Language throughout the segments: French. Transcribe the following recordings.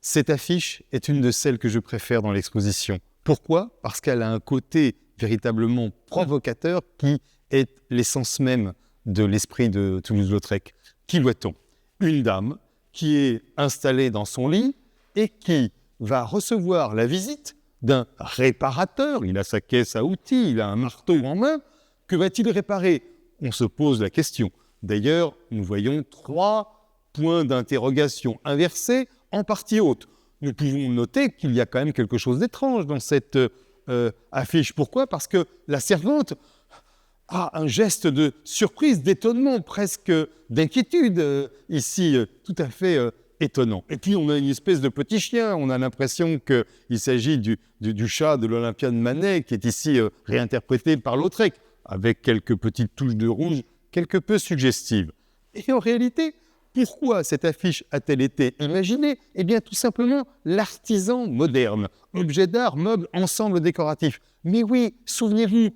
Cette affiche est une de celles que je préfère dans l'exposition. Pourquoi? Parce qu'elle a un côté véritablement provocateur qui est l'essence même de l'esprit de Toulouse-Lautrec. Qui voit-on? Une dame qui est installée dans son lit et qui va recevoir la visite d'un réparateur. Il a sa caisse à outils, il a un marteau en main. Que va-t-il réparer? On se pose la question. D'ailleurs, nous voyons 3 points d'interrogation inversés en partie haute. Nous pouvons noter qu'il y a quand même quelque chose d'étrange dans cette affiche. Pourquoi? Parce que la servante a un geste de surprise, d'étonnement, presque d'inquiétude, ici, tout à fait étonnant. Et puis, on a une espèce de petit chien. On a l'impression qu'il s'agit du chat de l'Olympiade Manet, qui est ici réinterprété par Lautrec, avec quelques petites touches de rouge, quelque peu suggestives. Et en réalité, pourquoi cette affiche a-t-elle été imaginée? Eh bien, tout simplement, l'artisan moderne. Objet d'art, meuble, ensemble décoratif. Mais oui, souvenez-vous,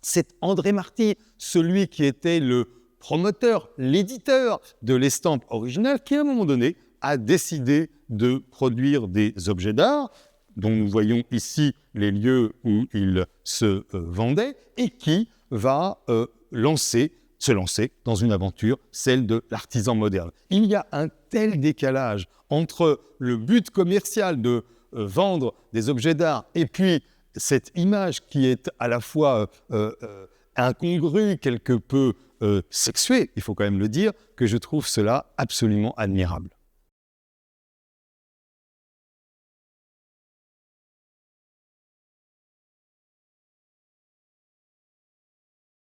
c'est André Marty, celui qui était le promoteur, l'éditeur de l'estampe originale, qui à un moment donné a décidé de produire des objets d'art, dont nous voyons ici les lieux où il se vendait, et qui va se lancer dans une aventure, celle de l'artisan moderne. Il y a un tel décalage entre le but commercial de vendre des objets d'art et puis cette image qui est à la fois incongrue, quelque peu sexuée, il faut quand même le dire, que je trouve cela absolument admirable.